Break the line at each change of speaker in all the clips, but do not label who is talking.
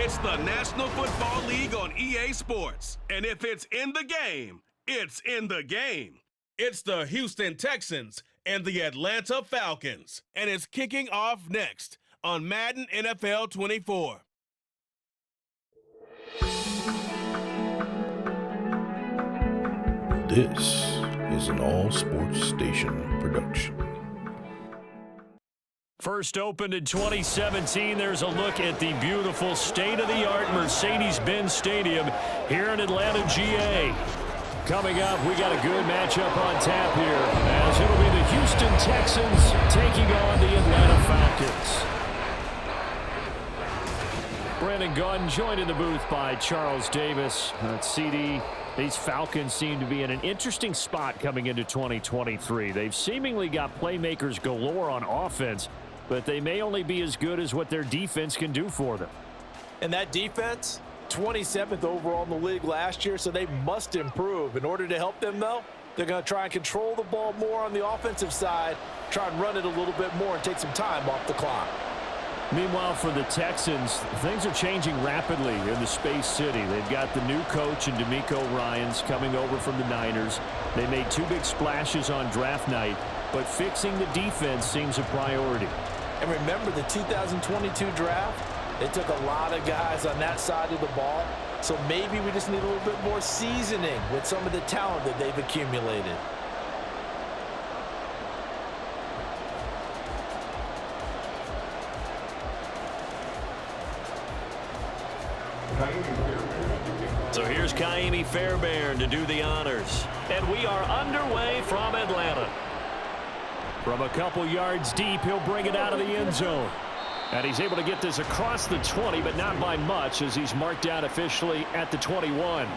It's the National Football League on EA Sports. And if it's in the game, it's in the game. It's the Houston Texans and the Atlanta Falcons. And it's kicking off next on Madden NFL 24.
This is an all-sports station production.
First opened in 2017, there's a look at the beautiful state-of-the-art Mercedes-Benz Stadium here in Atlanta, GA. Coming up, we got a good matchup on tap here, as it'll be the Houston Texans taking on the Atlanta Falcons. Brandon Gunn joined in the booth by Charles Davis. CD, these Falcons seem to be in an interesting spot coming into 2023. They've seemingly got playmakers galore on offense, but they may only be as good as what their defense can do for them.
And that defense, 27th overall in the league last year, so they must improve. In order to help them, though, they're going to try and control the ball more on the offensive side, try and run it a little bit more and take some time off the clock.
Meanwhile, for the Texans, things are changing rapidly in the Space City. They've got the new coach in DeMeco Ryans coming over from the Niners. They made two big splashes on draft night, but fixing the defense seems a priority.
And remember the 2022 draft? They took a lot of guys on that side of the ball, so maybe we just need a little bit more seasoning with some of the talent that they've accumulated.
So here's Kaimi Fairbairn to do the honors. And we are underway from Atlanta. From a couple yards deep, he'll bring it out of the end zone. And he's able to get this across the 20, but not by much, as he's marked out officially at the 21.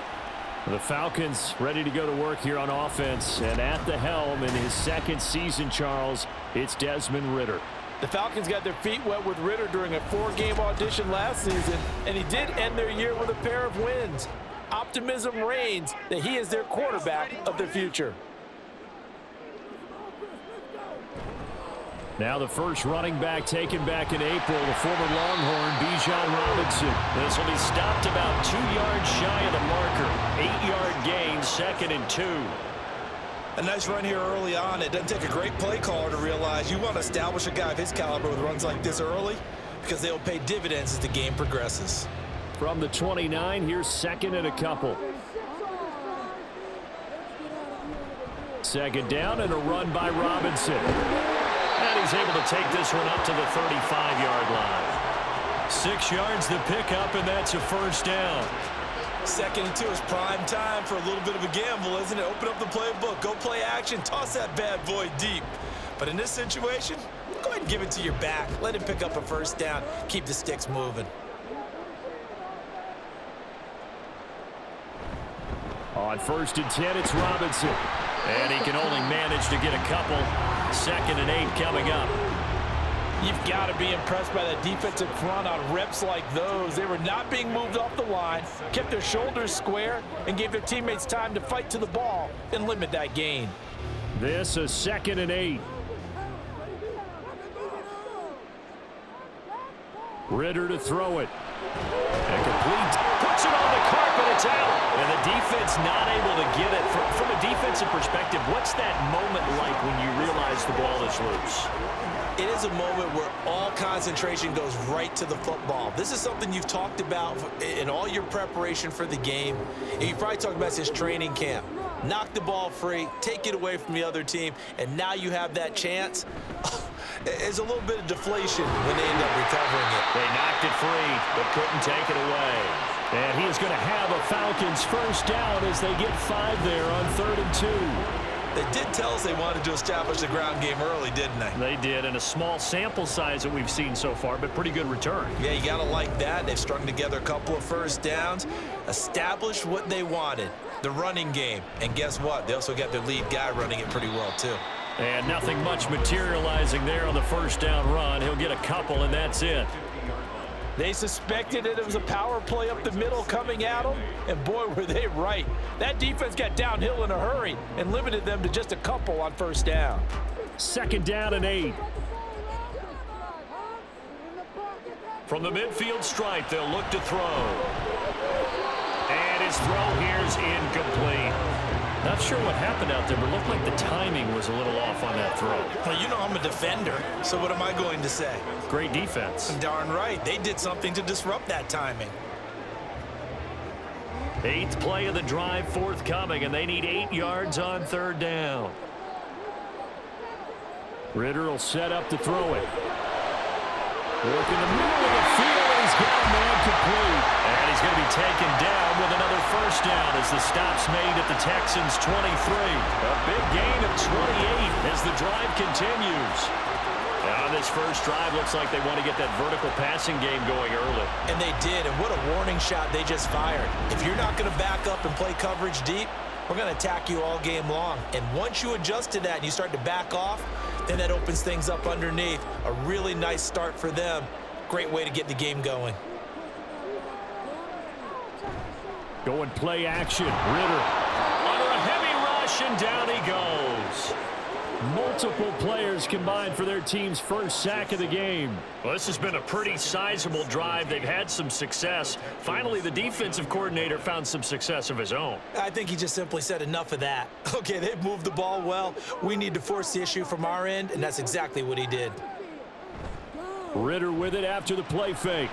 The Falcons ready to go to work here on offense. And at the helm in his second season, Charles, it's Desmond Ridder.
The Falcons got their feet wet with Ridder during a 4-game audition last season, and he did end their year with a pair of wins. Optimism reigns that he is their quarterback of the future.
Now the first running back taken back in April, the former Longhorn, Bijan Robinson. This will be stopped about 2 yards shy of the marker. 8-yard gain, 2nd and 2.
A nice run here early on. It doesn't take a great play caller to realize you want to establish a guy of his caliber with runs like this early, because they will pay dividends as the game progresses.
From the 29, here's 2nd and a couple. 2nd down and a run by Robinson. And he's able to take this one up to the 35-yard line. 6 yards to pick up, and that's a first down.
2nd and 2 is prime time for a little bit of a gamble, isn't it? Open up the playbook, go play action, toss that bad boy deep. But in this situation, go ahead and give it to your back. Let him pick up a first down. Keep the sticks moving.
On 1st and 10, it's Robinson. And he can only manage to get a couple. 2nd and 8 coming up.
You've got to be impressed by that defensive front on reps like those. They were not being moved off the line, kept their shoulders square, and gave their teammates time to fight to the ball and limit that gain.
This is 2nd and 8. Ridder to throw it. And complete. Puts it on the carpet. It's out. And the defense not able to get it. From a defensive perspective, what's that moment like when you realize the ball is loose?
It is a moment where all concentration goes right to the football. This is something you've talked about in all your preparation for the game. And you probably talked about this training camp. Knock the ball free, take it away from the other team, and now you have that chance. There's a little bit of deflation when they end up recovering it.
They knocked it free, but couldn't take it away. And he is going to have a Falcons first down as they get 5 there on 3rd and 2.
They did tell us they wanted to establish the ground game early, didn't they?
They did, and a small sample size that we've seen so far, but pretty good return.
Yeah, you got to like that. They've strung together a couple of first downs, established what they wanted, the running game. And guess what? They also got their lead guy running it pretty well, too.
And nothing much materializing there on the first down run. He'll get a couple, and that's it.
They suspected that it was a power play up the middle coming at them, and boy, were they right. That defense got downhill in a hurry and limited them to just a couple on first down.
2nd down and 8. From the midfield stripe, they'll look to throw. And his throw here's incomplete. Not sure what happened out there, but it looked like the timing was a little off on that throw.
Well, you know I'm a defender, so what am I going to say?
Great defense.
Darn right. They did something to disrupt that timing.
8th play of the drive forthcoming, and they need 8 yards on 3rd down. Ritter will set up to throw it. Work in the middle of the field, and he's got a man complete. And he's going to be taken down with another 1st down as the stop's made at the Texans' 23. A big gain of 28 as the drive continues. Now this first drive looks like they want to get that vertical passing game going early.
And they did, and what a warning shot they just fired. If you're not going to back up and play coverage deep, we're going to attack you all game long. And once you adjust to that and you start to back off, then that opens things up underneath. A really nice start for them. Great way to get the game going.
Going play action. Ritter under a heavy rush, and down he goes. Multiple players combined for their team's first sack of the game. Well, this has been a pretty sizable drive. They've had some success. Finally, the defensive coordinator found some success of his own.
I think he just simply said enough of that. Okay, they've moved the ball well. We need to force the issue from our end, and that's exactly what he did.
Ritter with it after the play fake.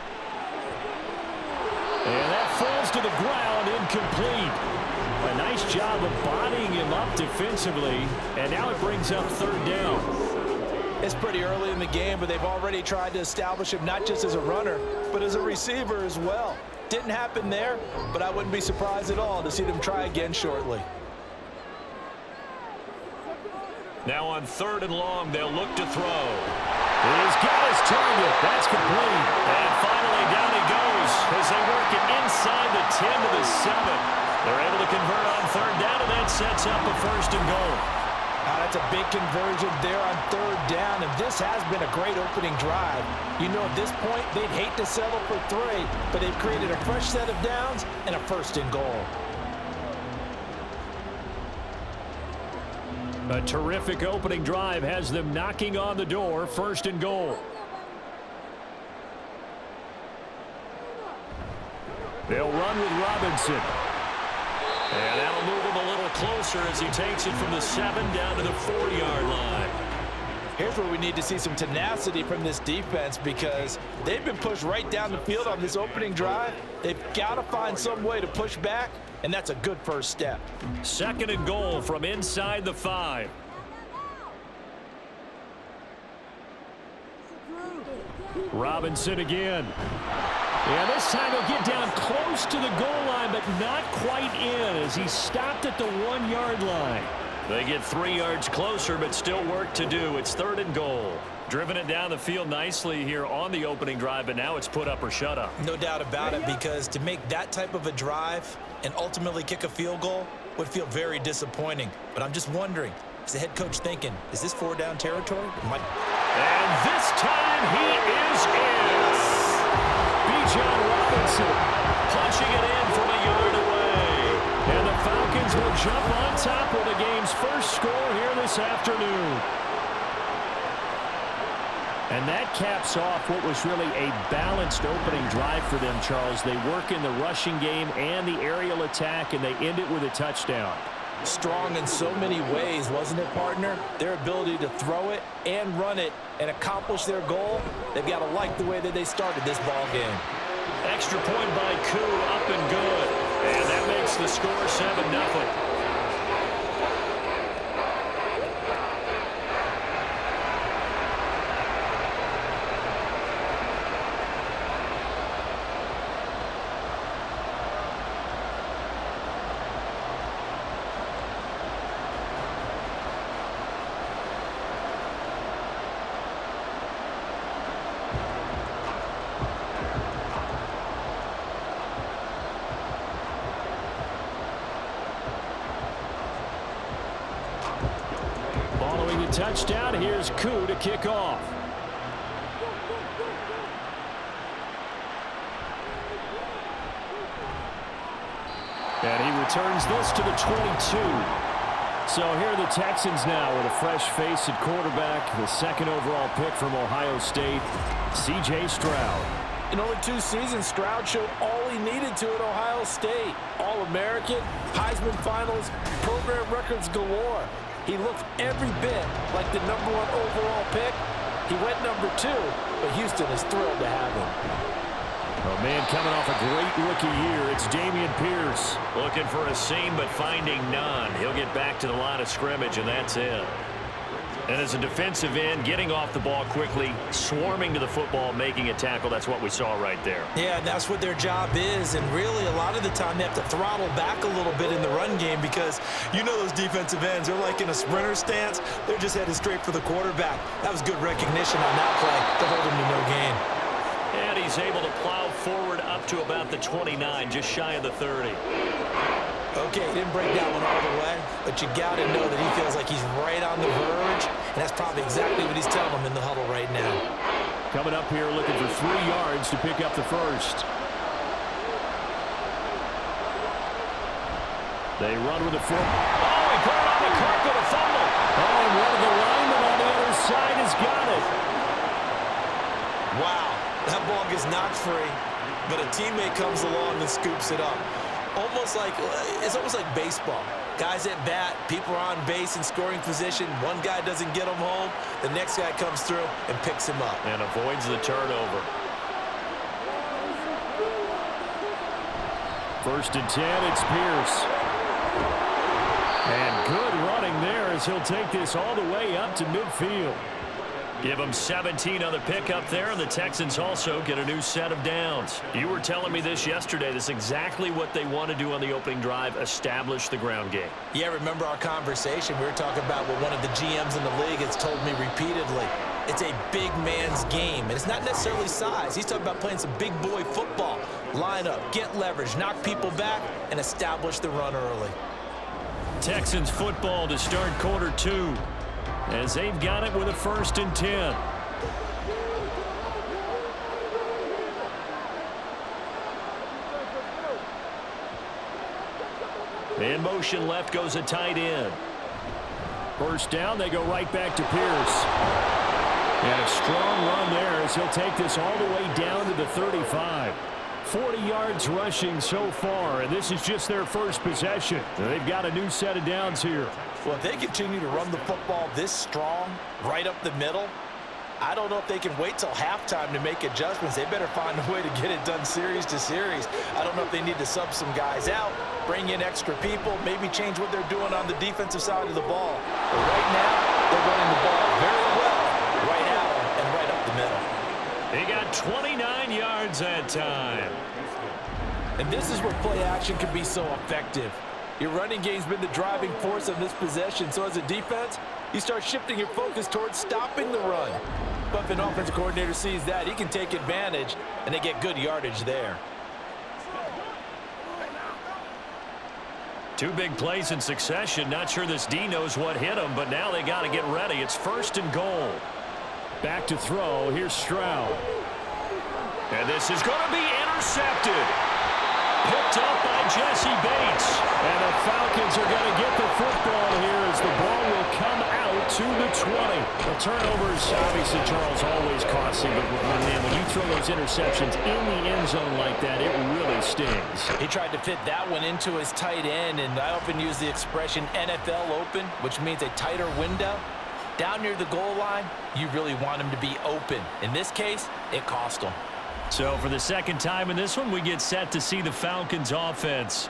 And that falls to the ground, incomplete. A nice job of bodying him up defensively, and now it brings up 3rd down.
It's pretty early in the game, but they've already tried to establish him not just as a runner, but as a receiver as well. Didn't happen there, but I wouldn't be surprised at all to see them try again shortly.
Now on 3rd and long, they'll look to throw. He's got his target. That's complete. And finally, down he goes as they work it inside the 10 to the 7. They're able to convert on 3rd down, and that sets up a 1st and goal.
That's a big conversion there on 3rd down, and this has been a great opening drive. You know, at this point, they'd hate to settle for 3, but they've created a fresh set of downs and a 1st and goal.
A terrific opening drive has them knocking on the door. 1st and goal. They'll run with Robinson. And that'll move him a little closer as he takes it from the 7 down to the 4-yard line.
Here's where we need to see some tenacity from this defense because they've been pushed right down the field on this opening drive. They've got to find some way to push back, and that's a good first step.
2nd and goal from inside the 5. Robinson again. Yeah, this time he'll get down close to the goal line, but not quite in as he stopped at the 1-yard line. They get 3 yards closer, but still work to do. It's 3rd and goal. Driven it down the field nicely here on the opening drive, but now it's put up or shut up.
No doubt about it, because to make that type of a drive and ultimately kick a field goal would feel very disappointing. But I'm just wondering, is the head coach thinking, is this 4-down territory?
And this time he is in. Bijan Robinson punching it in from a yard away. And the Falcons will jump on top with the game's first score here this afternoon. And that caps off what was really a balanced opening drive for them, Charles. They work in the rushing game and the aerial attack, and they end it with a touchdown.
Strong in so many ways, wasn't it, partner? Their ability to throw it and run it and accomplish their goal, they've got to like the way that they started this ball game.
Extra point by Koo, up and good. And that makes the score 7-0. Touchdown. Here's Koo to kick off. And he returns this to the 22. So here are the Texans now with a fresh face at quarterback, the 2nd overall pick from Ohio State, C.J. Stroud.
In only 2 seasons, Stroud showed all he needed to at Ohio State. All-American, Heisman Finals, program records galore. He looked every bit like the #1 overall pick. He went #2, but Houston is thrilled to have him.
Oh, man, coming off a great rookie year, it's Dameon Pierce. Looking for a seam, but finding none. He'll get back to the line of scrimmage, and that's it. And as a defensive end, getting off the ball quickly, swarming to the football, making a tackle, that's what we saw right there.
Yeah, that's what their job is, and really a lot of the time they have to throttle back a little bit in the run game because you know those defensive ends, they're like in a sprinter stance. They're just headed straight for the quarterback. That was good recognition on that play to hold him to no gain.
And he's able to plow forward up to about the 29, just shy of the 30.
Okay, he didn't break that one all the way, but you got to know that he feels like he's right on the verge, and that's probably exactly what he's telling him in the huddle right now.
Coming up here looking for 3 yards to pick up the first. They run with the foot. Oh, he put it on the carpet, a fumble. Oh, and one of the linemen on the other side has got it.
Wow, that ball gets knocked free, but a teammate comes along and scoops it up. It's almost like baseball. Guys at bat, people are on base in scoring position. One guy doesn't get him home. The next guy comes through and picks him up.
And avoids the turnover. 1st and 10, it's Pierce. And good running there as he'll take this all the way up to midfield. Give them 17 on the pickup there, and the Texans also get a new set of downs. You were telling me this yesterday. This is exactly what they want to do on the opening drive, establish the ground game.
Yeah, remember our conversation? We were talking about what one of the GMs in the league has told me repeatedly. It's a big man's game, and it's not necessarily size. He's talking about playing some big boy football. Line up, get leverage, knock people back, and establish the run early.
Texans football to start quarter 2. As they've got it with a 1st and 10. In motion left goes a tight end. 1st down, they go right back to Pierce. And a strong run there as he'll take this all the way down to the 35. 40 yards rushing so far, and this is just their first possession. They've got a new set of downs here.
Well, if they continue to run the football this strong, right up the middle, I don't know if they can wait till halftime to make adjustments. They better find a way to get it done series to series. I don't know if they need to sub some guys out, bring in extra people, maybe change what they're doing on the defensive side of the ball. But right now, they're running the ball very well, right out and right up the middle.
He got 29 yards that time.
And this is where play action can be so effective. Your running game's been the driving force of this possession, so as a defense, you start shifting your focus towards stopping the run. But if an offensive coordinator sees that, he can take advantage, and they get good yardage there.
2 big plays in succession. Not sure this D knows what hit him, but now they got to get ready. It's 1st and goal. Back to throw. Here's Stroud. And this is going to be intercepted. Picked up by Jesse Bates. And the Falcons are going to get the football here as the ball will come out to the 20. The turnovers, obviously, Charles, always costly. But, man, when you throw those interceptions in the end zone like that, it really stings.
He tried to fit that one into his tight end, and I often use the expression NFL open, which means a tighter window. Down near the goal line, you really want him to be open. In this case, it cost him.
So for the second time in this one, we get set to see the Falcons offense.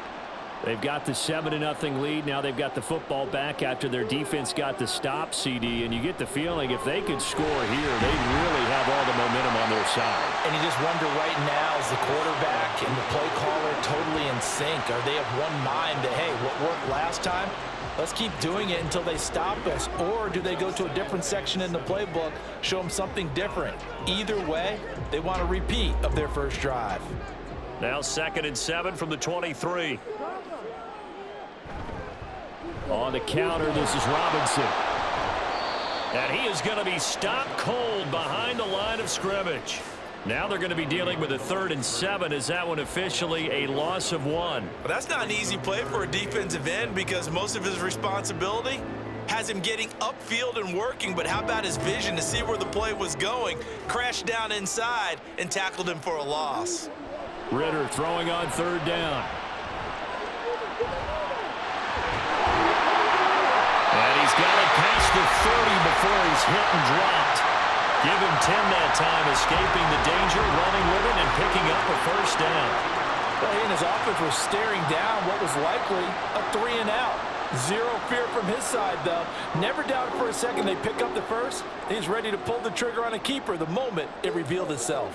They've got the 7-0 lead. Now they've got the football back after their defense got the stop, CD. And you get the feeling if they could score here, they really have all the momentum on their side.
And you just wonder right now, is the quarterback and the play caller totally in sync? Are they of one mind that, hey, what worked last time? Let's keep doing it until they stop us. Or do they go to a different section in the playbook, show them something different? Either way, they want a repeat of their first drive.
Now 2nd and 7 from the 23. On the counter, this is Robinson. And he is going to be stopped cold behind the line of scrimmage. Now they're going to be dealing with a 3rd and 7. Is that one officially a loss of 1?
But that's not an easy play for a defensive end because most of his responsibility has him getting upfield and working, but how about his vision to see where the play was going? Crashed down inside and tackled him for a loss.
Ritter throwing on third down. And he's got it past the 30 before he's hit and dropped. Give him 10 that time, escaping the danger, running with it, and picking up a first down.
Well, he and his offense were staring down what was likely a 3-and-out. Zero fear from his side, though. Never doubted for a second they pick up the first. He's ready to pull the trigger on a keeper the moment it revealed itself.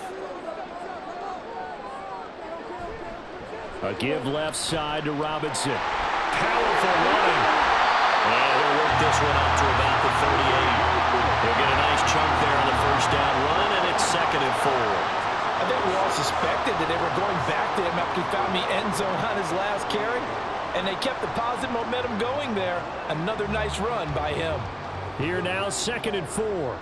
A give left side to Robinson. Powerful running. And he'll work this one up to about the 38. He'll get a nice chunk there on the first down run, and it's 2nd and 4.
I think we all suspected that they were going back to him after he found the end zone on his last carry, and they kept the positive momentum going there. Another nice run by him.
Here now, 2nd and 4.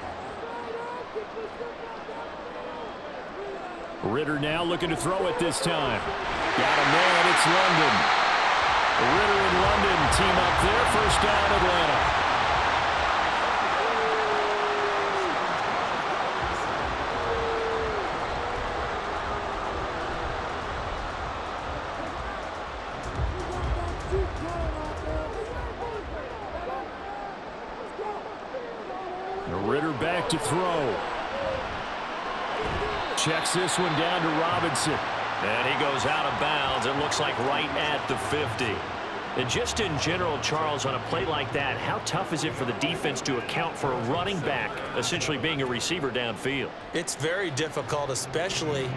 Ritter now looking to throw it this time. Got a man, it's London. Ritter and London team up there, first down Atlanta. Ritter back to throw. Checks this one down to Robinson. And he goes out of bounds. It looks like right at the 50. And just in general, Charles, on a play like that, how tough is it for the defense to account for a running back essentially being a receiver downfield?
It's very difficult, especially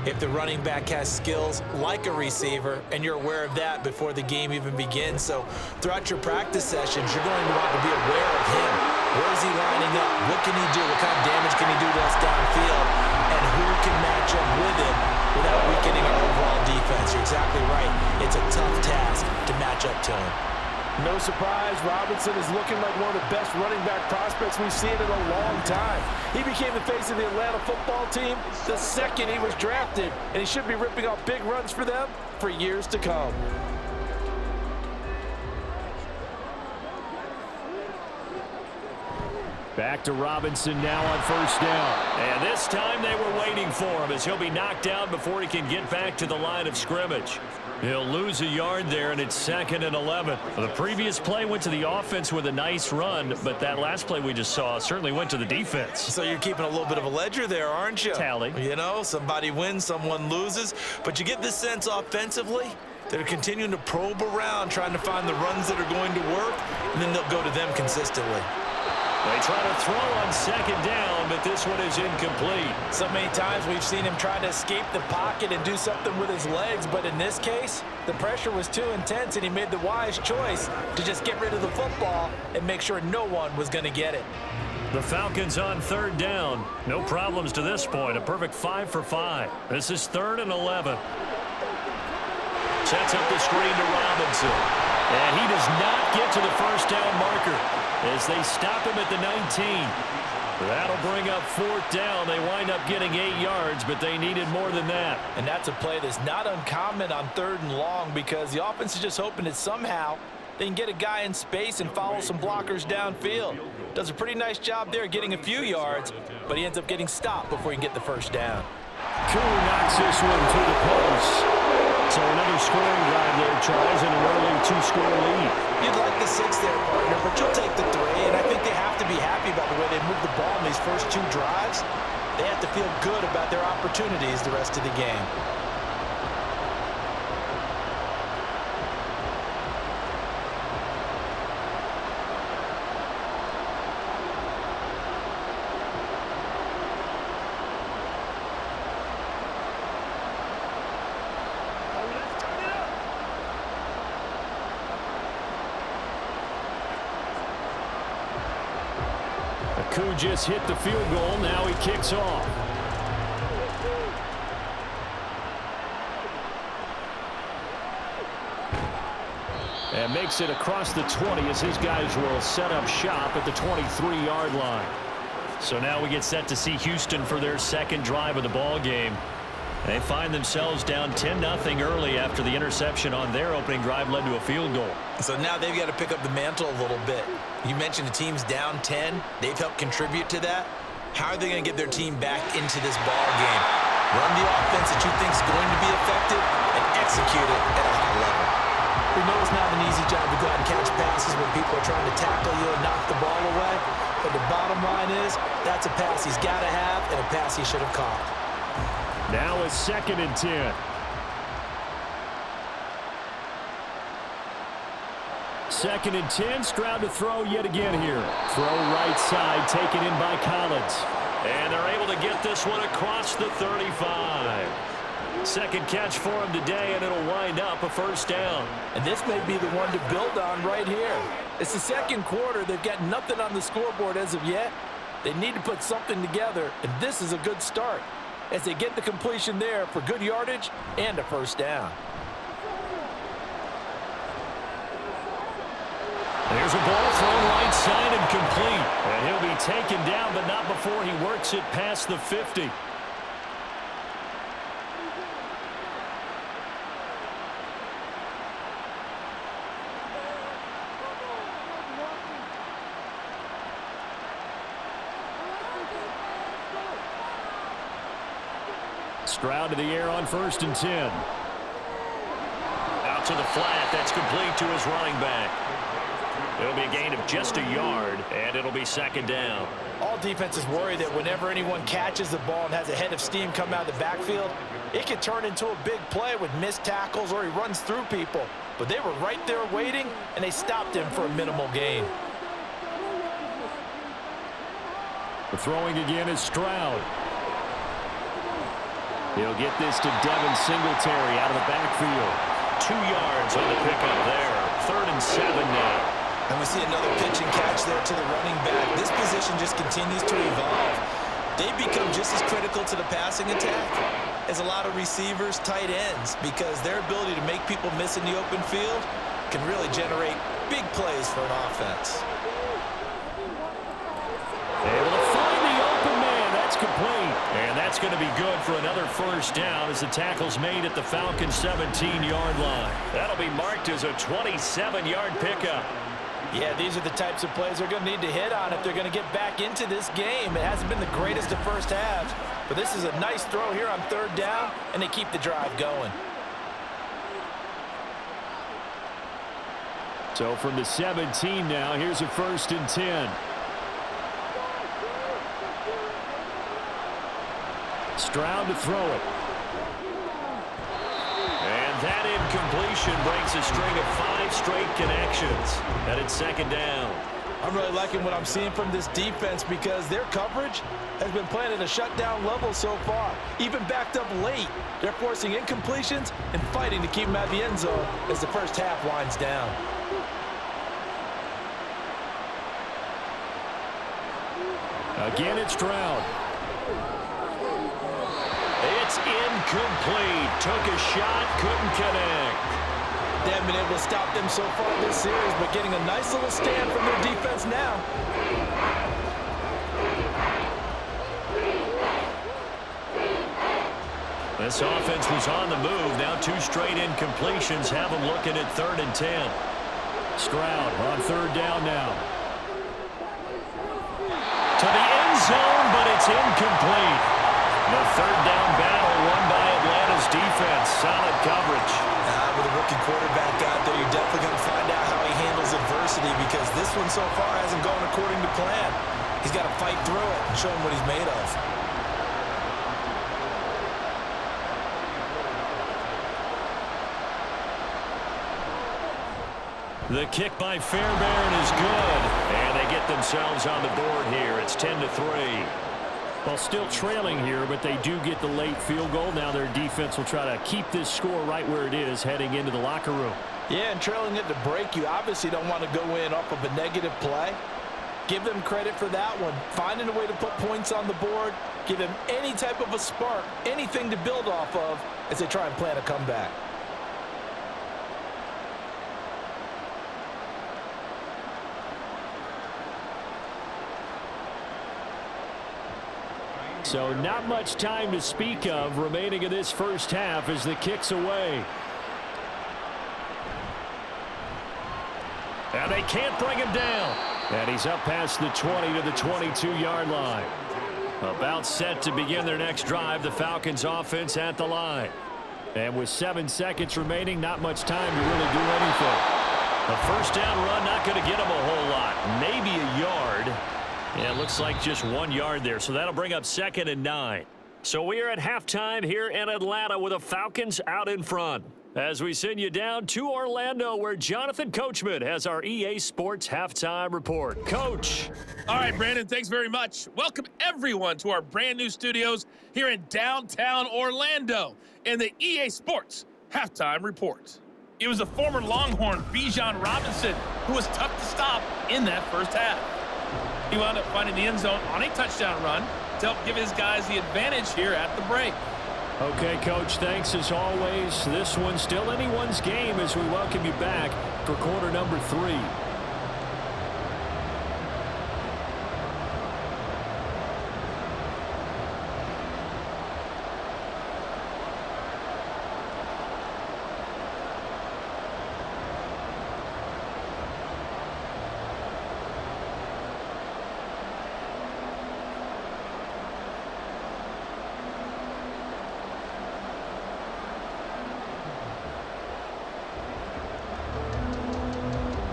if the running back has skills like a receiver, and you're aware of that before the game even begins. So throughout your practice sessions, you're going to want to be aware of him. Where is he lining up? What can he do? What kind of damage can he do to us downfield? And who can match up with him without weakening our overall defense? You're exactly right. It's a tough task to match up to him.
No surprise, Robinson is looking like one of the best running back prospects we've seen in a long time. He became the face of the Atlanta football team the second he was drafted, and he should be ripping off big runs for them for years to come.
Back to Robinson now on first down. And this time they were waiting for him as he'll be knocked down before he can get back to the line of scrimmage. He'll lose a yard there, and it's 2nd and 11. The previous play went to the offense with a nice run, but that last play we just saw certainly went to the defense.
So you're keeping a little bit of a ledger there, aren't you?
Tally.
You know, somebody wins, someone loses. But you get this sense offensively, they're continuing to probe around, trying to find the runs that are going to work, and then they'll go to them consistently.
They try to throw on 2nd down, but this one is incomplete.
So many times we've seen him try to escape the pocket and do something with his legs, but in this case, the pressure was too intense, and he made the wise choice to just get rid of the football and make sure no one was going to get it.
The Falcons on 3rd down. No problems to this point. A perfect 5 for 5. This is 3rd and 11. Sets up the screen to Robinson. And he does not get to the first down marker as they stop him at the 19. That'll bring up 4th down. They wind up getting 8 yards, but they needed more than that.
And that's a play that's not uncommon on 3rd and long because the offense is just hoping that somehow they can get a guy in space and follow some blockers downfield. Does a pretty nice job there getting a few yards, but he ends up getting stopped before he can get the first down.
Koo knocks this one to the post. So another scoring drive there, Charles, and an early 2-score lead.
You'd like the 6 there, partner, but you'll take the 3, and I think they have to be happy about the way they moved the ball in these first 2 drives. They have to feel good about their opportunities the rest of the game.
Koo just hit the field goal. Now he kicks off. And makes it across the 20 as his guys will set up shop at the 23-yard line. So now we get set to see Houston for their second drive of the ball game. They find themselves down 10-0 early after the interception on their opening drive led to a field goal.
So now they've got to pick up the mantle a little bit. You mentioned the team's down 10. They've helped contribute to that. How are they going to get their team back into this ball game? Run the offense that you think is going to be effective and execute it at a high level.
We know it's not an easy job to go out and catch passes when people are trying to tackle you and knock the ball away. But the bottom line is that's a pass he's got to have and a pass he should have caught.
Now a 2nd and 10. Second and 10, Stroud to throw yet again here. Throw right side, taken in by Collins. And they're able to get this one across the 35. Second catch for him today, and it'll wind up a first down.
And this may be the one to build on right here. It's the second quarter. They've got nothing on the scoreboard as of yet. They need to put something together, and this is a good start as they get the completion there for good yardage and a first down.
There's a ball thrown right side and complete. And he'll be taken down, but not before he works it past the 50. Stroud to the air on 1st and 10. Out to the flat. That's complete to his running back. It'll be a gain of just a yard, and it'll be 2nd down.
All defenses worry that whenever anyone catches the ball and has a head of steam come out of the backfield, it could turn into a big play with missed tackles or he runs through people. But they were right there waiting, and they stopped him for a minimal gain.
The throwing again is Stroud. He'll get this to Devin Singletary out of the backfield. 2 yards on the pickup there. 3rd and 7 now.
And we see another pitch and catch there to the running back. This position just continues to evolve. They become just as critical to the passing attack as a lot of receivers, tight ends, because their ability to make people miss in the open field can really generate big plays for an offense.
Able to find the open man. That's complete. And that's going to be good for another first down as the tackle's made at the Falcons' 17-yard line. That'll be marked as a 27-yard pickup.
Yeah, these are the types of plays they're going to need to hit on if they're going to get back into this game. It hasn't been the greatest of first halves, but this is a nice throw here on 3rd down, and they keep the drive going.
So from the 17 now, here's a 1st and 10. Stroud to throw it. And that incompletion breaks a string of 5 straight connections. And it's 2nd down.
I'm really liking what I'm seeing from this defense because their coverage has been playing at a shutdown level so far. Even backed up late, they're forcing incompletions and fighting to keep them out of the end zone as the first half winds down.
Again, it's Stroud. It's incomplete. Took a shot, couldn't connect.
They haven't been able to stop them so far this series, but getting a nice little stand from their defense now.
This offense was on the move. Now 2 straight incompletions have them looking at 3rd and 10. Stroud on 3rd down now. To the end zone, but it's incomplete. The 3rd down battle won by Atlanta's defense. Solid coverage.
With a rookie quarterback out there, you're definitely going to find out how he handles adversity because this one so far hasn't gone according to plan. He's got to fight through it and show him what he's made of.
The kick by Fairbairn is good, and they get themselves on the board here. It's 10-3. Well, still trailing here, but they do get the late field goal. Now their defense will try to keep this score right where it is heading into the locker room.
Yeah, and trailing it to break, you obviously don't want to go in off of a negative play. Give them credit for that one. Finding a way to put points on the board, give them any type of a spark, anything to build off of as they try and plan a comeback.
So not much time to speak of remaining in this first half as the kick's away. And they can't bring him down. And he's up past the 20 to the 22-yard line. About set to begin their next drive, the Falcons offense at the line. And with 7 seconds remaining, not much time to really do anything. A first down run, not going to get him a whole lot. Maybe a yard. Yeah, it looks like just 1 yard there. So that'll bring up 2nd and 9. So we are at halftime here in Atlanta with the Falcons out in front. As we send you down to Orlando, where Jonathan Coachman has our EA Sports halftime report. Coach.
All right, Brandon, thanks very much. Welcome, everyone, to our brand new studios here in downtown Orlando and the EA Sports halftime report. It was a former Longhorn, Bijan Robinson, who was tough to stop in that first half. He wound up finding the end zone on a touchdown run to help give his guys the advantage here at the break.
Okay, Coach, thanks as always. This one's still anyone's game as we welcome you back for quarter number 3.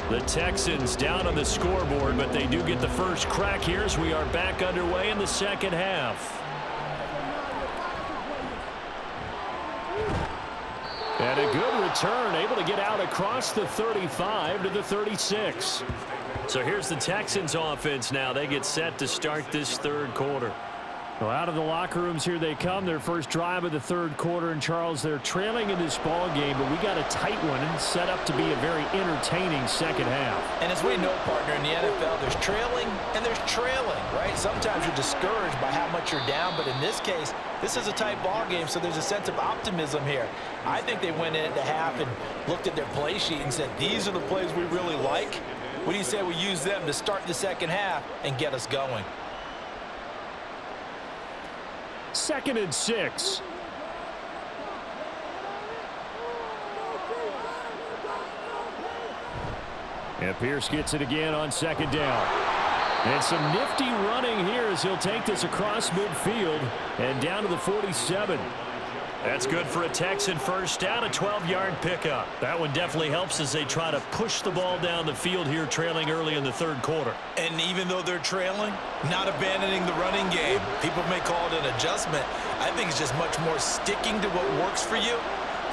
The Texans down on the scoreboard, but they do get the first crack here as we are back underway in the second half. And a good return, able to get out across the 35 to the 36. So here's the Texans offense now. They get set to start this third quarter. Well, out of the locker rooms here they come. Their first drive of the third quarter. And, Charles, they're trailing in this ball game, but we got a tight one and set up to be a very entertaining second half.
And as we know, partner, in the NFL, there's trailing and there's trailing, right? Sometimes you're discouraged by how much you're down, but in this case, this is a tight ball game, so there's a sense of optimism here. I think they went into half and looked at their play sheet and said, these are the plays we really like. What do you say we use them to start the second half and get us going?
2nd and 6. And Pierce gets it again on 2nd down. And some nifty running here as he'll take this across midfield and down to the 47. That's good for a Texan first down, a 12-yard pickup. That one definitely helps as they try to push the ball down the field here, trailing early in the third quarter.
And even though they're trailing, not abandoning the running game. People may call it an adjustment. I think it's just much more sticking to what works for you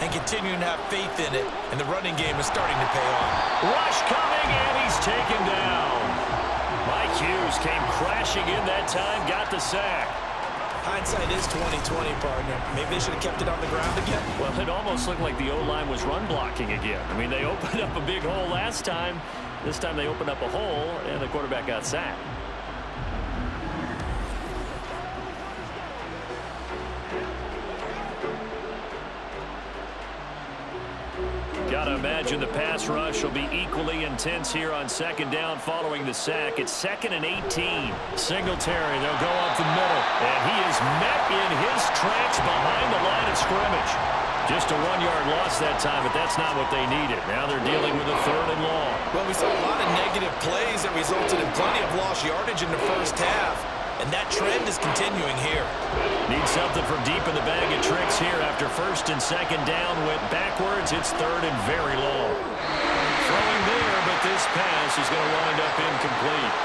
and continuing to have faith in it. And the running game is starting to pay off.
Rush coming, and he's taken down. Mike Hughes came crashing in that time, got the sack.
Hindsight is 20/20, partner. Maybe they should have kept it on the ground again.
Well, it almost looked like the O-line was run blocking again. I mean, they opened up a big hole last time. This time they opened up a hole, and the quarterback got sacked. Got to imagine the pass rush will be equally intense here on 2nd down following the sack. It's 2nd and 18. Singletary, they'll go up the middle. And he is met in his tracks behind the line of scrimmage. Just a 1-yard loss that time, but that's not what they needed. Now they're dealing with a 3rd and long.
Well, we saw a lot of negative plays that resulted in plenty of lost yardage in the first half. And that trend is continuing here.
Need something from deep in the bag of tricks here after 1st and 2nd down went backwards. It's 3rd and very long. Throwing there, but this pass is going to wind up incomplete.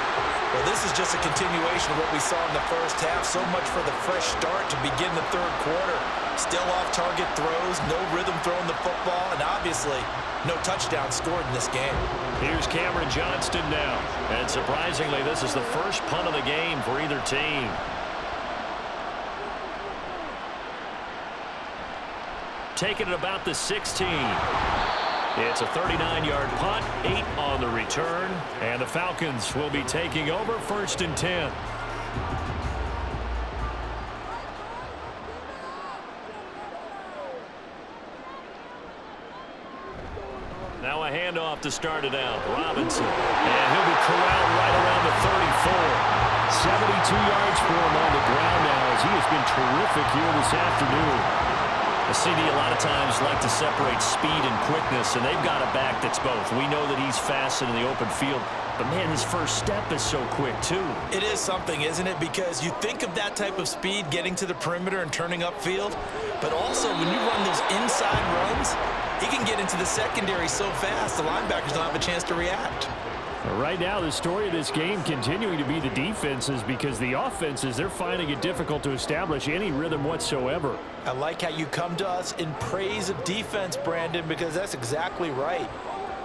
Well, this is just a continuation of what we saw in the first half. So much for the fresh start to begin the third quarter. Still off-target throws, no rhythm throwing the football, and obviously no touchdown scored in this game.
Here's Cameron Johnston now. And surprisingly, this is the first punt of the game for either team. Taking it about the 16. It's a 39-yard punt, 8 on the return, and the Falcons will be taking over 1st and 10. Now a handoff to start it out. Robinson. And he'll be corralled right around the 34. yards for him on the ground now as he has been terrific here this afternoon. The CD a lot of times like to separate speed and quickness, and they've got a back that's both. We know that he's fast in the open field, but man, his first step is so quick too.
It is something, isn't it? Because you think of that type of speed getting to the perimeter and turning upfield, but also when you run those inside runs, he can get into the secondary so fast the linebackers don't have a chance to react.
Right now, the story of this game continuing to be the defenses, because the offenses, they're finding it difficult to establish any rhythm whatsoever.
I like how you come to us in praise of defense, Brandon, because that's exactly right.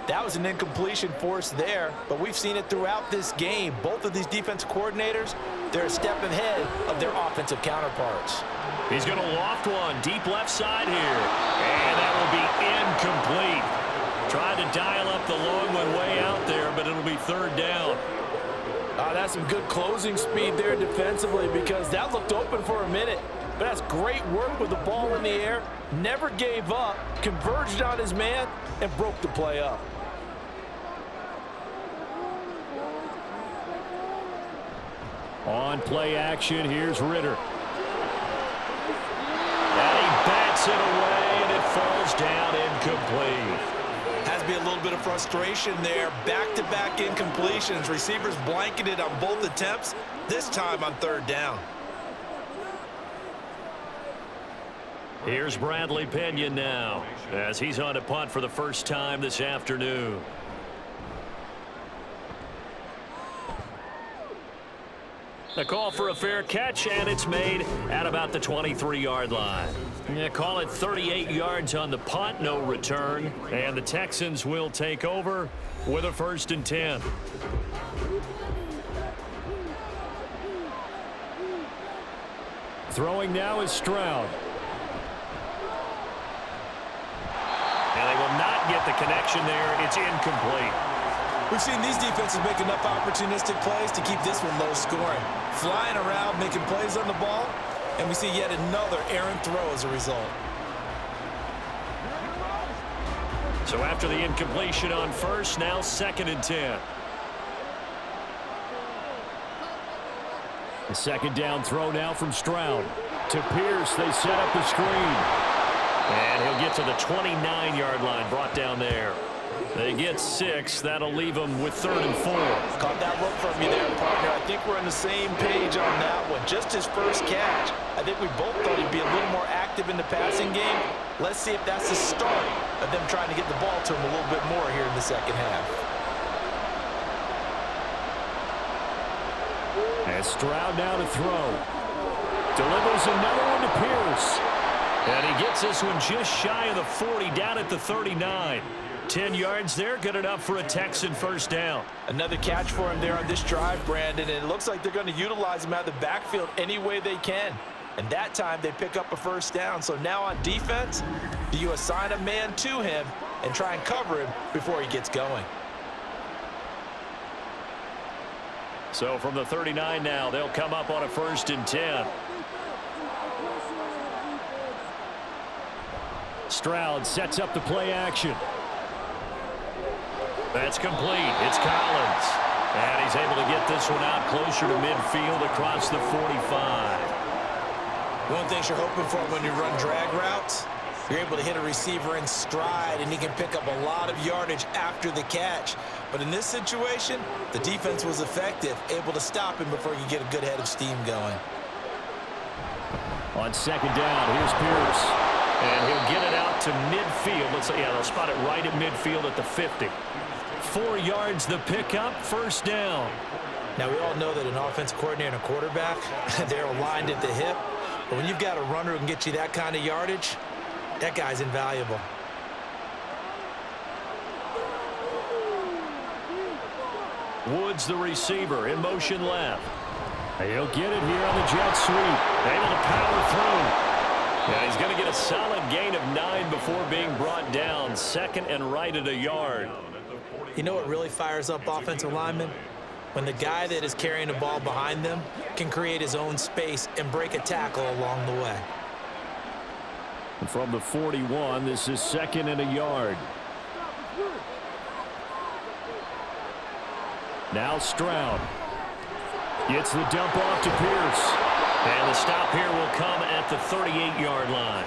That was an incompletion force there, but we've seen it throughout this game. Both of these defense coordinators, they're a step ahead of their offensive counterparts.
He's going to loft one deep left side here, and that will be incomplete. Tried to dial up the long one way out there, but it'll be third down.
That's some good closing speed there defensively, because that looked open for a minute. But that's great work with the ball in the air. Never gave up, converged on his man, and broke the play up.
On play action, here's Ritter. And he bats it away, and it falls down incomplete.
Has to be a little bit of frustration there. Back-to-back incompletions. Receivers blanketed on both attempts, this time on third down.
Here's Bradley Pinion now, as he's on a punt for the first time this afternoon. A call for a fair catch, and it's made at about the 23-yard line. Yeah, call it 38 yards on the punt, no return. And the Texans will take over with a 1st and 10. Throwing now is Stroud. And they will not get the connection there. It's incomplete.
We've seen these defenses make enough opportunistic plays to keep this one low scoring. Flying around, making plays on the ball, and we see yet another errant throw as a result.
So after the incompletion on first, now 2nd and 10. The 2nd down throw now from Stroud. To Pierce, they set up the screen. And he'll get to the 29-yard line, brought down there. They get 6. That'll leave them with 3rd and 4.
Caught that look from you there, partner. I think we're on the same page on that one. Just his first catch. I think we both thought he'd be a little more active in the passing game. Let's see if that's the start of them trying to get the ball to him a little bit more here in the second half.
And Stroud now to throw. Delivers another one to Pierce. And he gets this one just shy of the 40, down at the 39. 10 yards there, good enough for a Texan 1st down.
Another catch for him there on this drive, Brandon, and it looks like they're going to utilize him out of the backfield any way they can. And that time they pick up a 1st down. So now on defense, do you assign a man to him and try and cover him before he gets going?
So from the 39 now, they'll come up on a 1st and 10. Stroud sets up the play action. That's complete. It's Collins. And he's able to get this one out closer to midfield across the 45.
One thing you're hoping for when you run drag routes, you're able to hit a receiver in stride, and he can pick up a lot of yardage after the catch. But in this situation, the defense was effective, able to stop him before he could get a good head of steam going.
On 2nd down, here's Pierce. And he'll get it out to midfield. Let's say, yeah, they'll spot it right at midfield at the 50. 4 yards the pickup, 1st down.
Now, we all know that an offensive coordinator and a quarterback, they're aligned at the hip. But when you've got a runner who can get you that kind of yardage, that guy's invaluable.
Woods, the receiver, in motion left. He'll get it here on the jet sweep. Able to power through. Yeah, he's going to get a solid gain of 9 before being brought down. 2nd and right at a yard.
You know what really fires up offensive linemen? When the guy that is carrying the ball behind them can create his own space and break a tackle along the way.
And from the 41, this is 2nd and a yard. Now Stroud. Gets the dump off to Pierce. And the stop here will come at the 38-yard line.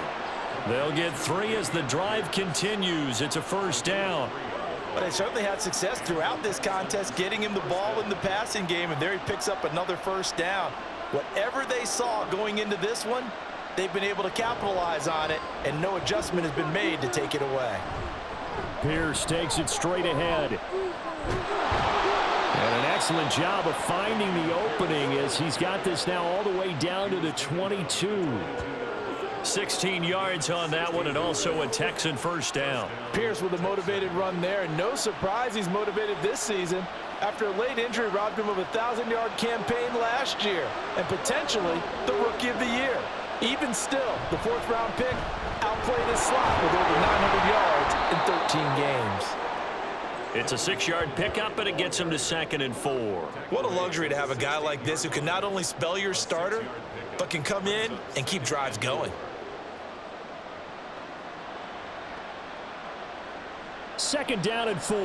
They'll get 3 as the drive continues. It's a first down.
But they certainly had success throughout this contest getting him the ball in the passing game, and there he picks up another first down. Whatever they saw going into this one, they've been able to capitalize on it, and no adjustment has been made to take it away.
Pierce takes it straight ahead. And an excellent job of finding the opening as he's got this now all the way down to the 22. 16 yards on that one, and also a Texan first down.
Pierce with a motivated run there, and no surprise he's motivated this season after a late injury robbed him of a 1,000-yard campaign last year and potentially the Rookie of the Year. Even still, the 4th-round pick outplayed his slot with over 900 yards in 13 games.
It's a 6-yard pickup, and it gets him to 2nd and 4.
What a luxury to have a guy like this who can not only spell your starter, but can come in and keep drives going.
2nd down and 4.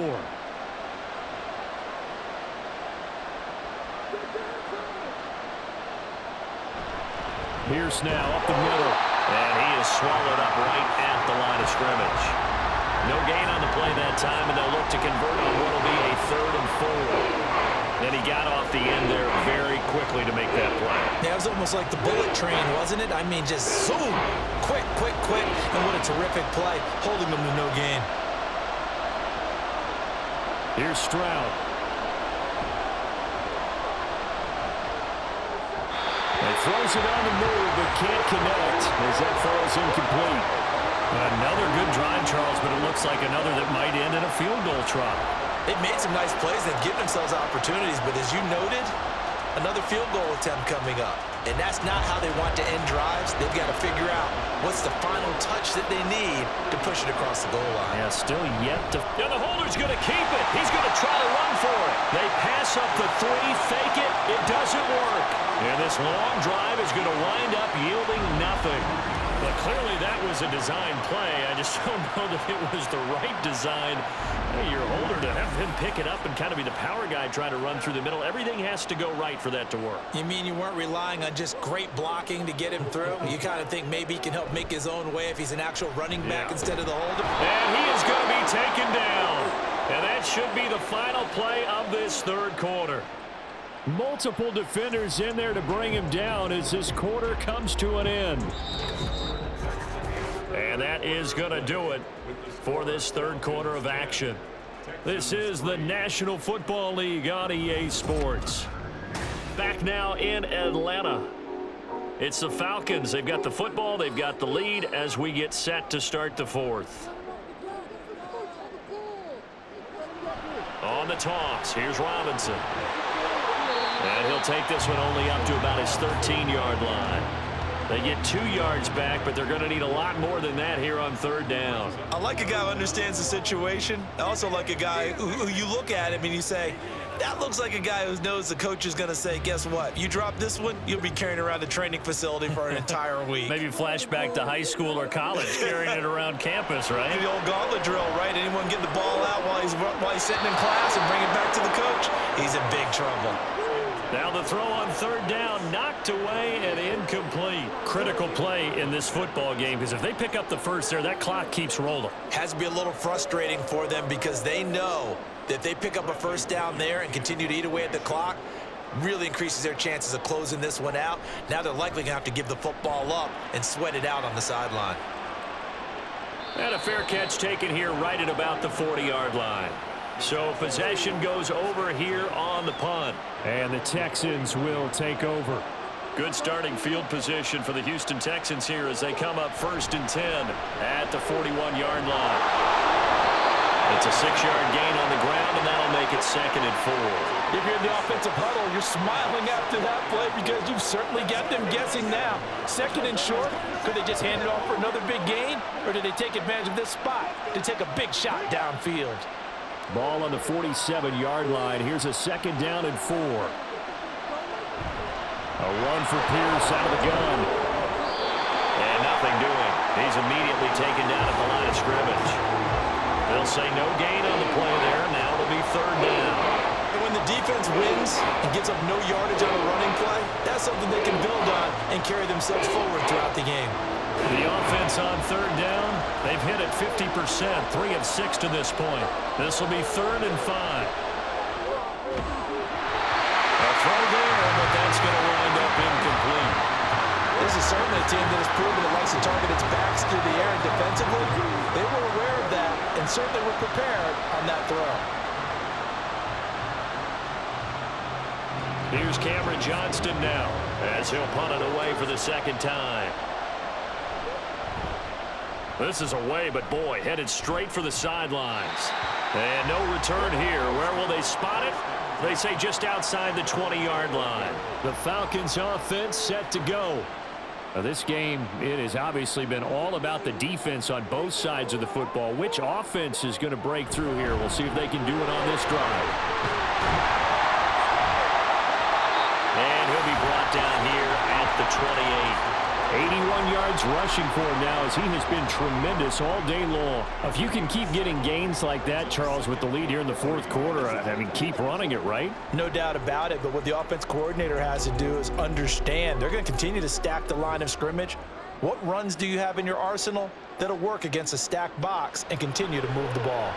Pierce now up the middle. And he is swallowed up right at the line of scrimmage. No gain on the play that time, and they'll look to convert on what will be a 3rd and 4. And he got off the end there very quickly to make that play.
Yeah, it was almost like the bullet train, wasn't it? I mean, just zoom, quick, quick, quick. And what a terrific play, holding them to no gain.
Here's Stroud. He throws it on the move, but can't connect as that falls incomplete. Another good drive, Charles, but it looks like another that might end in a field goal try.
They've made some nice plays. They've given themselves opportunities, but as you noted, another field goal attempt coming up. And that's not how they want to end drives. They've got to figure out what's the final touch that they need to push it across the goal line.
Yeah, still yet to... And the holder's going to keep it. He's going to try to run for it. They pass up the 3, fake it. It doesn't work. And this long drive is going to wind up yielding nothing. But clearly that was a design play. I just don't know that it was the right design. Hey, your holder to have him pick it up and kind of be the power guy trying to run through the middle. Everything has to go right for that to work.
You mean you weren't relying on just great blocking to get him through? You kind of think maybe he can help make his own way if he's an actual running back instead of the holder?
And he is going to be taken down. And that should be the final play of this 3rd quarter. Multiple defenders in there to bring him down as this quarter comes to an end. And that is going to do it for this 3rd quarter of action. This is the National Football League on EA Sports. Back now in Atlanta. It's the Falcons. They've got the football. They've got the lead as we get set to start the 4th. On the toss, here's Robinson. And he'll take this one only up to about his 13-yard line. They get 2 yards back, but they're going to need a lot more than that here on 3rd down.
I like a guy who understands the situation. I also like a guy who you look at him and you say, that looks like a guy who knows the coach is going to say, guess what? You drop this one, you'll be carrying around the training facility for an entire week.
Maybe flashback to high school or college, carrying it around campus, right?
The old gauntlet drill, right? Anyone get the ball out while he's sitting in class and bring it back to the coach? He's in big trouble.
Now the throw on 3rd down, knocked away and incomplete. Critical play in this football game because if they pick up the first there, that clock keeps rolling.
Has to be a little frustrating for them because they know that if they pick up a first down there and continue to eat away at the clock, really increases their chances of closing this one out. Now they're likely going to have to give the football up and sweat it out on the sideline.
And a fair catch taken here right at about the 40-yard line. So possession goes over here on the punt. And the Texans will take over. Good starting field position for the Houston Texans here as they come up 1st and 10 at the 41-yard line. It's a 6-yard gain on the ground, and that'll make it 2nd and 4.
If you're in the offensive huddle, you're smiling after that play because you've certainly got them guessing now. 2nd and short, could they just hand it off for another big gain, or did they take advantage of this spot to take a big shot downfield?
Ball on the 47-yard line. Here's a 2nd down and 4. A run for Pierce out of the gun. And nothing doing. He's immediately taken down at the line of scrimmage. They'll say no gain on the play there. Now it'll be 3rd down.
And when when the defense wins and gives up no yardage on a running play, that's something they can build on and carry themselves forward throughout the game.
The offense on third down, they've hit it 50%, 3 of 6 to this point. This will be 3rd and 5. A throw there, but that's going to wind up incomplete.
This is certainly a team that has proven it likes to target its backs through the air and defensively. They were aware of that and certainly were prepared on that throw.
Here's Cameron Johnston now as he'll punt it away for the second time. This is away, but boy, headed straight for the sidelines. And no return here. Where will they spot it? They say just outside the 20-yard line. The Falcons offense set to go. Now, this game, it has obviously been all about the defense on both sides of the football. Which offense is going to break through here? We'll see if they can do it on this drive. And he'll be brought down here at the 28. 81 yards rushing for him now as he has been tremendous all day long. If you can keep getting gains like that, Charles, with the lead here in the fourth quarter, I mean, keep running it, right?
No doubt about it, but what the offense coordinator has to do is understand they're going to continue to stack the line of scrimmage. What runs do you have in your arsenal that'll work against a stacked box and continue to move the ball?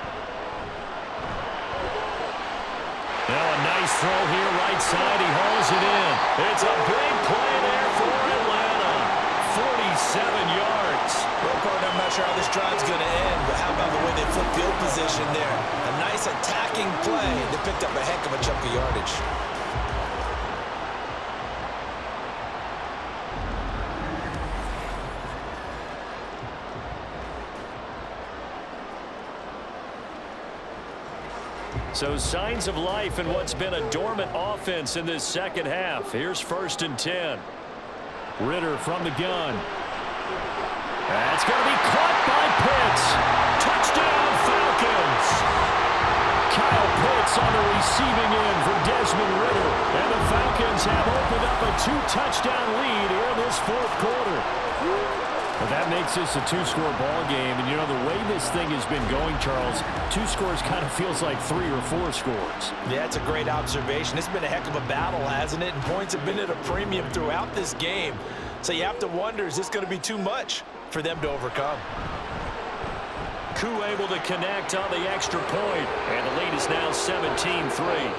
Now a nice throw here, right side. He hauls it in. It's a big play there for Atlanta. 47 yards.
Well, partner, I'm not sure how this drive's going to end, but how about the way they flip field position there? A nice attacking play. They picked up a heck of a chunk of yardage.
So signs of life in what's been a dormant offense in this second half. Here's 1st and 10. Ritter from the gun. That's going to be caught by Pitts. Touchdown, Falcons. Kyle Pitts on the receiving end for Desmond Ritter. And the Falcons have opened up a 2-touchdown lead here in this fourth quarter. But that makes this a 2-score ball game. And, you know, the way this thing has been going, Charles, 2 scores kind of feels like 3 or 4 scores.
Yeah, it's a great observation. It's been a heck of a battle, hasn't it? And points have been at a premium throughout this game. So you have to wonder, is this going to be too much for them to overcome?
Koo able to connect on the extra point. And the lead is now 17-3.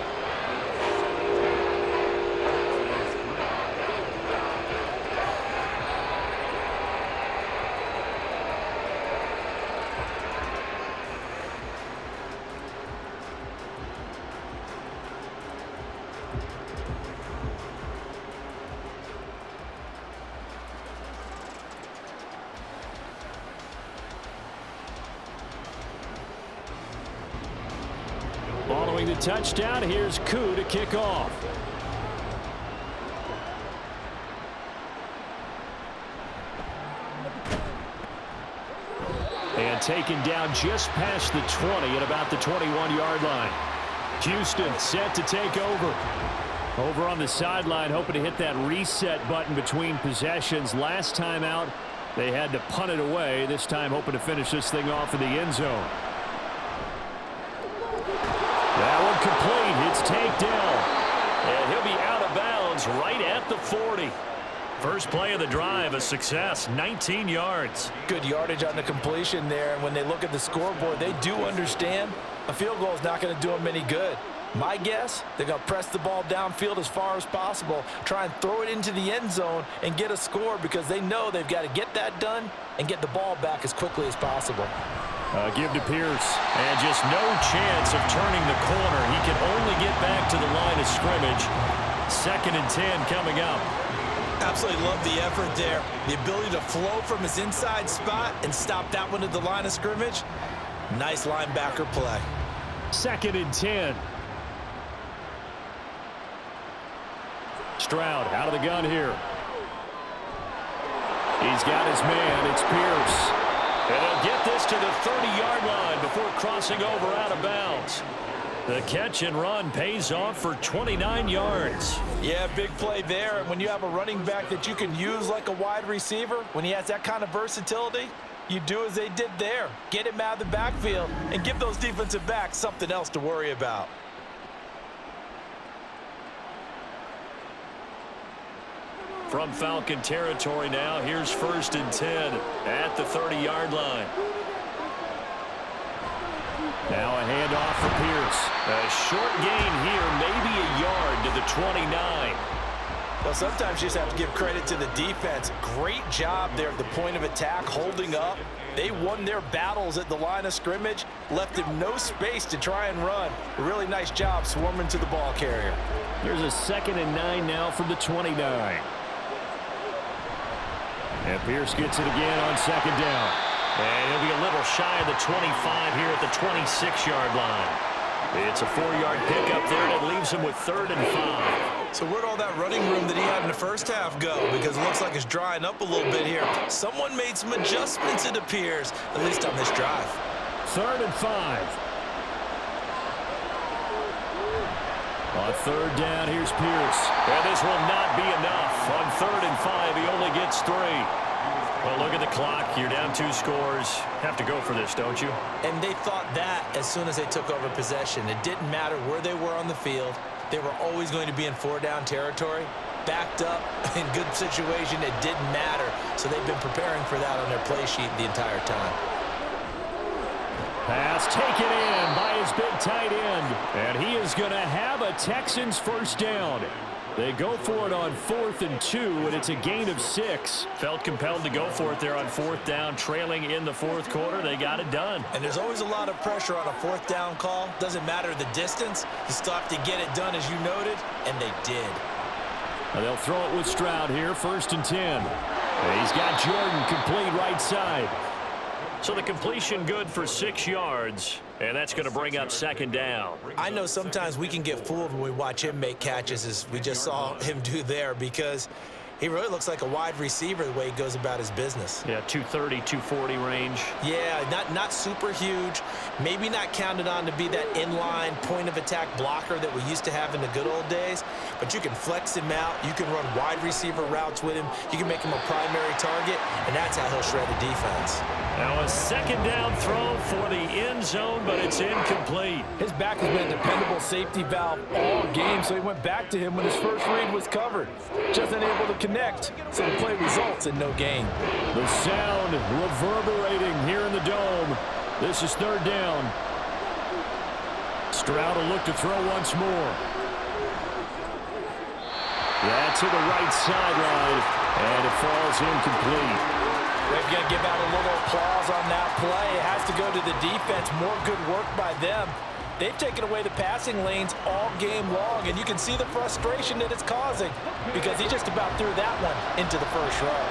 Following the touchdown, here's Koo to kick off. And taken down just past the 20 at about the 21-yard line. Houston set to take over. Over on the sideline, hoping to hit that reset button between possessions. Last time out, they had to punt it away. This time hoping to finish this thing off in the end zone. That one complete. It's takedown. And he'll be out of bounds right at the 40. First play of the drive, a success, 19 yards.
Good yardage on the completion there. And when they look at the scoreboard, they do understand a field goal is not going to do them any good. My guess, they're going to press the ball downfield as far as possible, try and throw it into the end zone and get a score because they know they've got to get that done and get the ball back as quickly as possible.
Give to Pierce, and just no chance of turning the corner. He can only get back to the line of scrimmage. 2nd and 10 coming up.
Absolutely love the effort there. The ability to flow from his inside spot and stop that one at the line of scrimmage. Nice linebacker play.
2nd and 10. Stroud out of the gun here. He's got his man. It's Pierce. And they'll get this to the 30-yard line before crossing over out of bounds. The catch and run pays off for 29 yards.
Yeah, big play there. And when you have a running back that you can use like a wide receiver, when he has that kind of versatility, you do as they did there. Get him out of the backfield and give those defensive backs something else to worry about.
From Falcon territory now, here's 1st and 10 at the 30-yard line. Now a handoff for Pierce. A short gain here, maybe a yard to the 29.
Well, sometimes you just have to give credit to the defense. Great job there at the point of attack, holding up. They won their battles at the line of scrimmage, left him no space to try and run. A really nice job swarming to the ball carrier.
Here's a 2nd and 9 now from the 29. And Pierce gets it again on 2nd down. And he'll be a little shy of the 25 here at the 26-yard line. It's a 4-yard pickup there, and it leaves him with 3rd and 5.
So where'd all that running room that he had in the first half go? Because it looks like it's drying up a little bit here. Someone made some adjustments, it appears, at least on this drive.
3rd and 5. On 3rd down, here's Pierce. And this will not be enough. On 3rd and 5, he only gets 3. Well, look at the clock. You're down 2 scores. Have to go for this, don't you?
And they thought that as soon as they took over possession. It didn't matter where they were on the field. They were always going to be in 4-down territory. Backed up, in good situation, it didn't matter. So they've been preparing for that on their play sheet the entire time.
Pass taken in by his big tight end. And he is going to have a Texans 1st down. They go for it on 4th and 2, and it's a gain of 6. Felt compelled to go for it there on 4th down, trailing in the 4th quarter. They got it done.
And there's always a lot of pressure on a 4th down call. Doesn't matter the distance. You still have to get it done, as you noted, and they did.
And they'll throw it with Stroud here, 1st and 10. And he's got Jordan complete right side. So the completion good for 6 yards, and that's going to bring up 2nd down.
I know sometimes we can get fooled when we watch him make catches, as we just saw him do there, because he really looks like a wide receiver the way he goes about his business.
Yeah, 230, 240 range.
Yeah, not super huge. Maybe not counted on to be that inline point-of-attack blocker that we used to have in the good old days, but you can flex him out. You can run wide receiver routes with him. You can make him a primary target, and that's how he'll shred the defense.
Now a 2nd down throw for the end zone, but it's incomplete.
His back has been a dependable safety valve all game, so he went back to him when his first read was covered. Just unable to connect, so the play results in no gain.
The sound reverberating here in the dome. This is 3rd down. Stroud will look to throw once more. That's to the right sideline, and it falls incomplete.
They're going to give out a little applause on that play. It has to go to the defense. More good work by them. They've taken away the passing lanes all game long, and you can see the frustration that it's causing because he just about threw that one into the first row.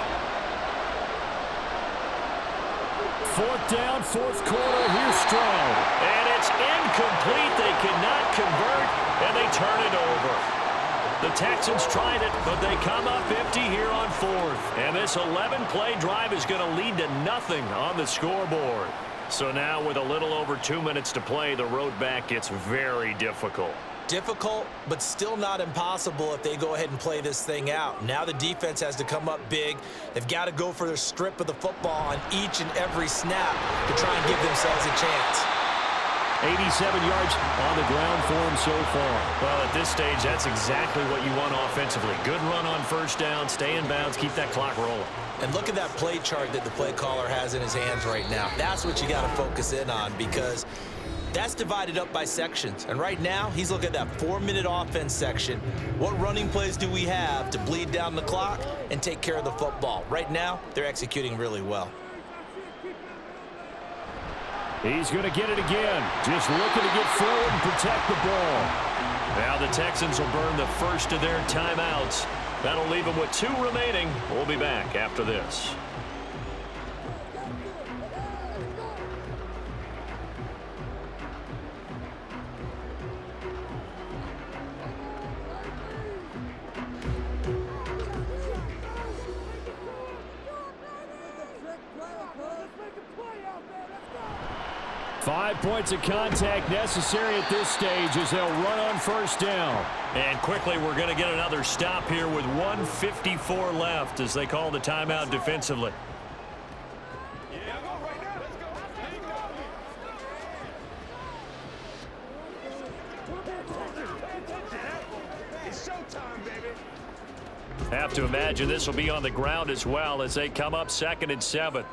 4th down, 4th quarter. Here's Stroud. And it's incomplete. They cannot convert, and they turn it over. The Texans tried it, but they come up empty here on 4th. And this 11-play drive is going to lead to nothing on the scoreboard. So now with a little over 2 minutes to play, the road back gets very difficult.
Difficult, but still not impossible if they go ahead and play this thing out. Now the defense has to come up big. They've got to go for their strip of the football on each and every snap to try and give themselves a chance.
87 yards on the ground for him so far. Well, at this stage, that's exactly what you want offensively. Good run on 1st down, stay in bounds, keep that clock rolling.
And look at that play chart that the play caller has in his hands right now. That's what you got to focus in on because that's divided up by sections. And right now, he's looking at that 4-minute offense section. What running plays do we have to bleed down the clock and take care of the football? Right now, they're executing really well.
He's going to get it again. Just looking to get forward and protect the ball. Now the Texans will burn the first of their timeouts. That'll leave them with 2 remaining. We'll be back after this. Five points of contact necessary at this stage as they'll run on 1st down. And quickly, we're going to get another stop here with 1:54 left as they call the timeout defensively.
It's showtime, baby.
Have to imagine this will be on the ground as well as they come up 2nd and 7.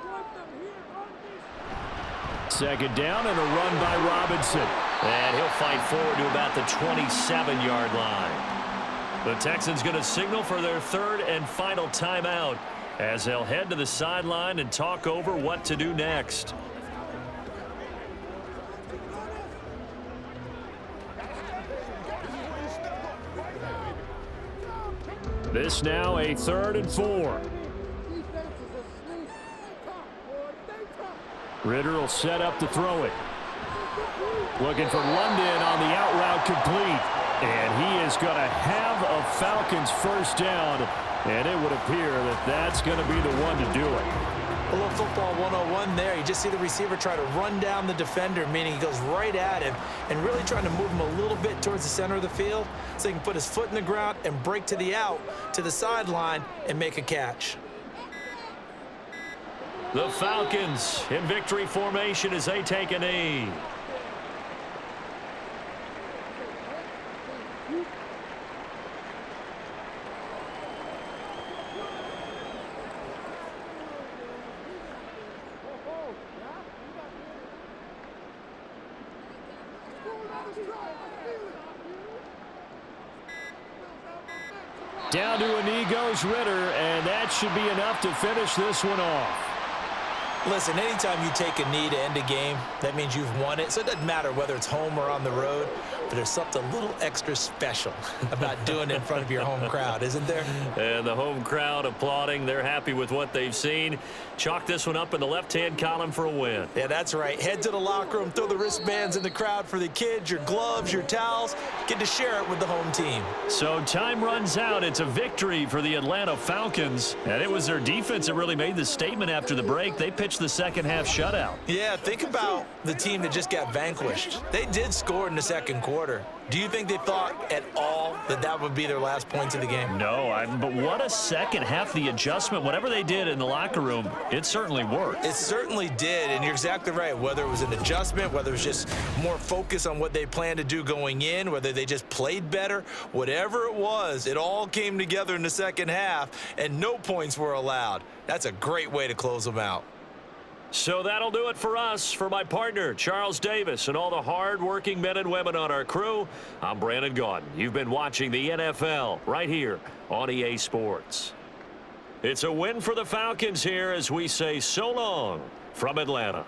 2nd down and a run by Robinson. And he'll fight forward to about the 27-yard line. The Texans going to signal for their 3rd and final timeout as they'll head to the sideline and talk over what to do next. This now a 3rd and 4. Ritter will set up to throw it. Looking for London on the out route complete. And he is going to have a Falcons first down. And it would appear that that's going to be the one to do it.
A little football 101 there. You just see the receiver try to run down the defender, meaning he goes right at him and really trying to move him a little bit towards the center of the field so he can put his foot in the ground and break to the out, to the sideline, and make a catch.
The Falcons in victory formation as they take a knee. Down to a knee goes Ritter, and that should be enough to finish this one off.
Listen, anytime you take a knee to end a game, that means you've won it. So it doesn't matter whether it's home or on the road, but there's something a little extra special about doing it in front of your home crowd, isn't there?
And the home crowd applauding. They're happy with what they've seen. Chalk this one up in the left-hand column for a win.
Yeah, that's right. Head to the locker room, throw the wristbands in the crowd for the kids, your gloves, your towels. Get to share it with the home team.
So time runs out. It's a victory for the Atlanta Falcons. And it was their defense that really made the statement after the break. They pitched the second half shutout.
Yeah, think about the team that just got vanquished. They did score in the second quarter. Do you think they thought at all that that would be their last points of the game?
No, but what a second half. The adjustment, whatever they did in the locker room, it certainly worked.
It certainly did, and you're exactly right. Whether it was an adjustment, whether it was just more focus on what they planned to do going in, whether they just played better, whatever it was, it all came together in the second half, and no points were allowed. That's a great way to close them out.
So that'll do it for us. For my partner, Charles Davis, and all the hard-working men and women on our crew, I'm Brandon Gaudin. You've been watching the NFL right here on EA Sports. It's a win for the Falcons here as we say so long from Atlanta.